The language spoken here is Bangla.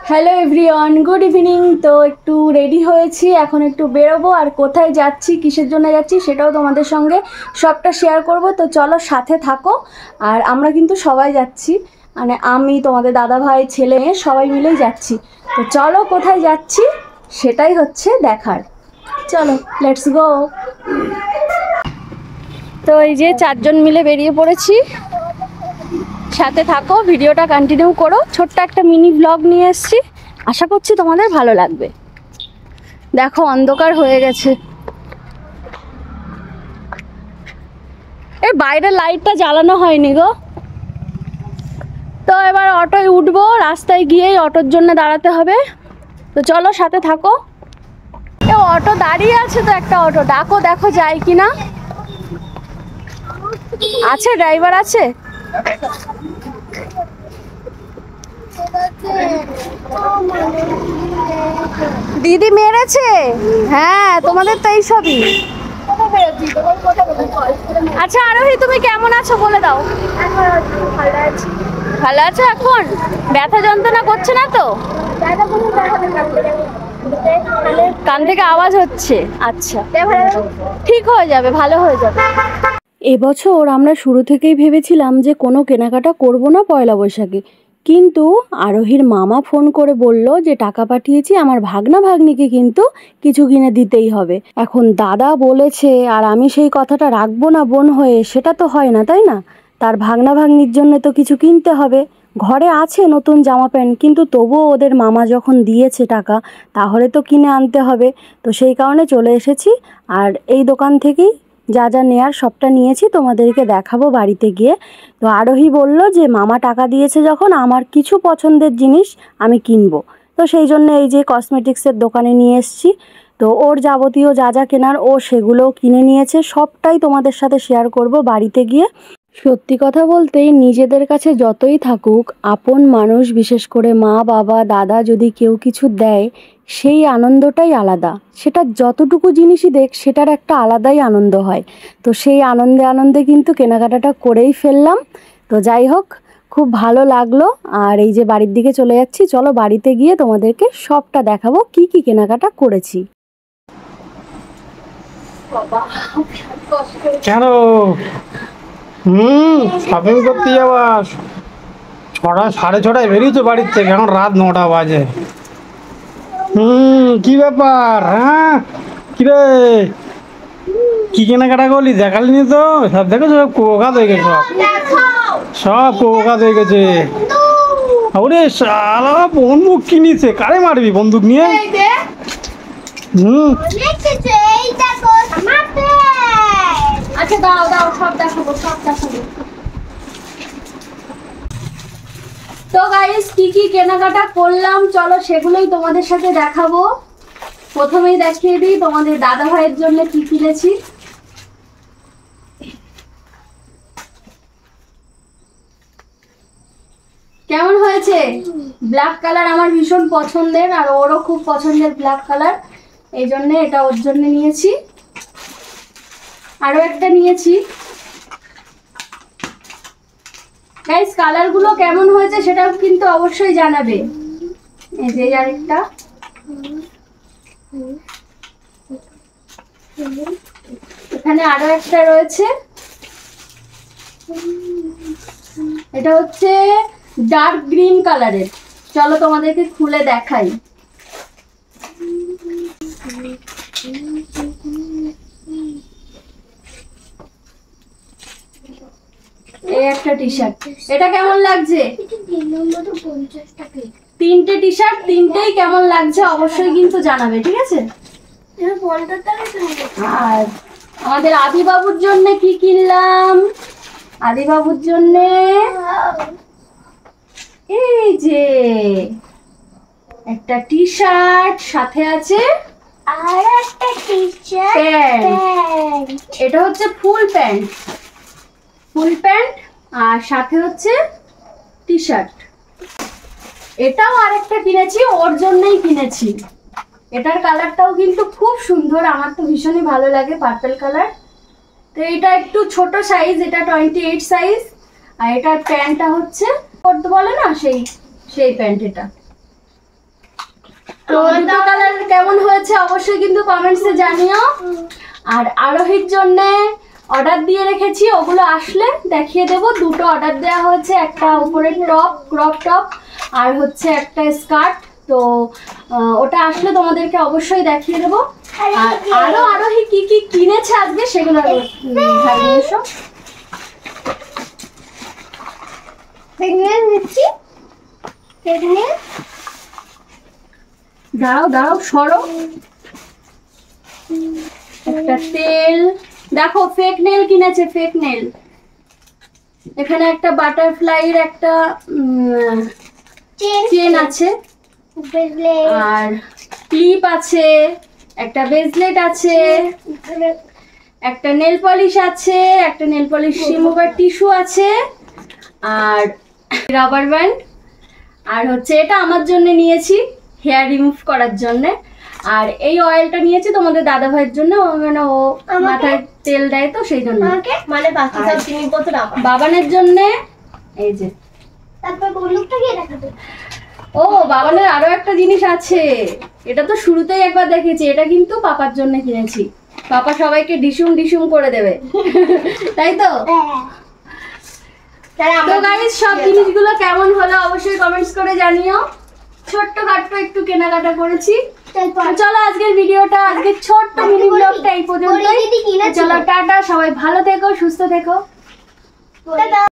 Hello everyone, good evening. তো একটু রেডি হয়েছি, এখন একটু বেরোবো। আর কোথায় যাচ্ছি, কিসের জন্য যাচ্ছি, সেটাও তোমাদের সঙ্গে সবটা শেয়ার করব। তো চলো সাথে থাকো। আর আমরা কিন্তু সবাই যাচ্ছি, মানে আমি, তোমাদের দাদা ভাই, ছেলে মেয়ে সবাই মিলেই যাচ্ছি। তো চলো কোথায় যাচ্ছি সেটাই হচ্ছে দেখার। চলো লেটস গো। তো এই যে 4 জন মিলে বেরিয়ে পড়েছি, সাথে থাকো, ভিডিওটা কন্টিনিউ করো। ছোট্ট একটা মিনি ব্লগ নিয়ে এসেছি, আশা করছি তোমাদের ভালো লাগবে। দেখো অন্ধকার হয়ে গেছে, এই বাইরের লাইটটা জ্বালানো হয়নি গো। তো এবার অটোয় উঠবো, রাস্তায় গিয়েই অটোর জন্য দাঁড়াতে হবে। তো চলো সাথে থাকো। এ অটো দাঁড়িয়ে আছে, তো একটা অটো ডাকো, দেখো যায় কিনা। আছে, ড্রাইভার আছে। দিদি মেরেছে, হ্যাঁ তোমাদের তো এইসবই। আচ্ছা আরোহী, তুমি কেমন আছো বলে দাও। ভালো আছো? এখন ব্যথা যন্ত্রণা করছে না তো? কান থেকে আওয়াজ হচ্ছে, আচ্ছা ঠিক হয়ে যাবে, ভালো হয়ে যাবে। এবছর আমরা শুরু থেকেই ভেবেছিলাম যে কোনো কেনাকাটা করব না পয়লা বৈশাখে, কিন্তু আরোহীর মামা ফোন করে বলল যে টাকা পাঠিয়েছি, আমার ভাগনা ভাগ্নিকে কিন্তু কিছু কিনে দিতেই হবে। এখন দাদা বলেছে আর আমি সেই কথাটা রাখবো না বোন হয়ে, সেটা তো হয় না, তাই না? তার ভাগনা ভাগ্নির জন্য তো কিছু কিনতে হবে। ঘরে আছে নতুন জামা প্যান্ট, কিন্তু তবুও ওদের মামা যখন দিয়েছে টাকা, তাহলে তো কিনে আনতে হবে। তো সেই কারণে চলে এসেছি, আর এই দোকান থেকেই যা যা নেয়ার সবটা নিয়েছি, তোমাদেরকে দেখাবো বাড়িতে গিয়ে। তো আরোহী বলল যে মামা টাকা দিয়েছে যখন, আমার কিছু পছন্দের জিনিস আমি কিনবো। তো সেই জন্য এই যে কসমেটিক্সের দোকানে নিয়ে এসেছি। তো ওর যাবতীয় যা যা কেনার ও সেগুলোও কিনে নিয়েছে, সবটাই তোমাদের সাথে শেয়ার করব বাড়িতে গিয়ে। সত্যি কথা বলতেই নিজেদের কাছে যতই থাকুক, আপন মানুষ, বিশেষ করে মা বাবা দাদা, যদি কেউ কিছু দেয়, সেই আনন্দটাই আলাদা। সেটা যতটুকু জিনিসই দেখ, সেটার একটা আলাদাই আনন্দ হয়। তো সেই আনন্দে আনন্দে কিন্তু কেনাকাটাটা করেই ফেললাম। তো যাই হোক, খুব ভালো লাগলো। আর এই যে বাড়ির দিকে চলে যাচ্ছি, চলো বাড়িতে গিয়ে তোমাদেরকে সবটা দেখাবো কি কি কেনাকাটা করেছি। কেন শপিং করতে যাওয়া? 6টা 6:30 বেরিয়েছো বাড়ির থেকে, এখন রাত 9টা বাজে। কি ব্যাপার? হ্যাঁ কিরে, কি কেনাকাটা করলি? দেখালি নি তো? সব দেখেছো, সব কুয়াকাত হয়ে গেছে, সব কুয়াকাত হয়ে গেছে। ওরে শালা বন্দুক কিনেছে, কারে মারবি বন্দুক নিয়ে? আচ্ছা দাও দাও, সব দেখাবো, সব দেখাবো। তো গাইস, কি কি কেনাকাটা করলাম চলো সেগুলোই তোমাদের সাথে দেখাবো। প্রথমেই দেখিয়ে দিই তোমাদের দাদা ভাইয়ের জন্য কি কিনেছি। কেমন হয়েছে? ব্ল্যাক কালার আমার ভীষণ পছন্দের, আর ওরও খুব পছন্দের ব্ল্যাক কালার, এই জন্য এটা ওর জন্য নিয়েছি। আরো একটা নিয়েছি। গাইস, কালারগুলো কেমন হয়েছে সেটাও কিন্তু অবশ্যই জানাবে। এই যে আরেকটা, এখানে আরো একটা রয়েছে। এটা হচ্ছে ডার্ক গ্রিন কালারের, চলো তোমাদেরকে খুলে দেখাই। এই একটা টি শার্ট, এটা কেমন লাগছে? 3টে টি শার্ট, 3টেই কেমন লাগছে অবশ্যই কিন্তু জানাবে, ঠিক আছে? আর আমাদের আদি বাবুর জন্য কি কিনলাম? আদি বাবুর জন্য এই যে একটা টি শার্ট, সাথে আছে আর একটা টি-শার্ট, প্যান্ট। এটা হচ্ছে ফুল প্যান্ট, ফুল প্যান্ট, আর সাথে হচ্ছে টি শার্ট। এটাও আরেকটা কিনেছি, ওর জন্যই কিনেছি। এটার কালারটাও কিন্তু খুব সুন্দর, আমার তো ভীষণই ভালো লাগে, পার্পল কালার। তো এটা একটু ছোট সাইজ, এটা 28 সাইজ। আর এটার প্যান্টটা হচ্ছে পরতে বলে না, সেই প্যান্ট এটা। তো দুটো কালার কেমন হয়েছে অবশ্যই কিন্তু কমেন্টসে জানিও। আর আরোহীর জন্য অর্ডার দিয়ে রেখেছি, ওগুলো আসলে দেখিয়ে দেবো। দুটো অর্ডার দেওয়া হয়েছে, একটা উপরের টপ ক্রপ টপ আর হচ্ছে একটা স্কার্ট। তো ওটা আসলে তোমাদেরকে অবশ্যই দেখিয়ে দেবো। আর আরো আরোহী কি কি কিনেছে আজকে সেগুলো ভাবিয়ে এসো। দাঁড়াও দাঁড়াও সরো। একটা তেল দেখো, ফেক নেল কিনেছে, ফেক নেল। এখানে একটা বাটারফ্লাইয়ের একটা চেন আছে, আর ক্লিপ আছে, একটা ব্রেসলেট আছে, একটা নেল পলিশ আছে, একটা নেল পলিশ রিমুভার টিস্যু আছে, আর রাবার ব্যান্ড। আর হচ্ছে এটা আমার জন্য নিয়েছি হেয়ার রিমুভ করার জন্য। আর এই অয়েলটা নিয়েছি তোমাদের দাদা ভাইয়ের জন্য, মানে ও মাথায় তেল দেয় তো সেই জন্য। মানে বাকি সব জিনিসপত্র আমার। বাবানের জন্য এই যে। তারপর বলুকটা গিয়ে দেখাবে। ও বাবানের আরো একটা জিনিস আছে, এটা তো শুরুতেই একবার দেখেছি, এটা কিন্তু পাপার জন্য কিনেছি। পাপা সবাইকে ডিসুম ডিসুম করে দেবে তাই তো? তো গাইস সব জিনিসগুলো কেমন হলো অবশ্যই কমেন্টস করে জানিও। ছোট্ট খাট্ট একটু কেনাকাটা করেছি। চলো আজকের ভিডিওটা, আজকের ছোট্ট মিনি ব্লগটা এই পর্যন্তই। চলো টাটা, সবাই ভালো থেকো, সুস্থ থেকো।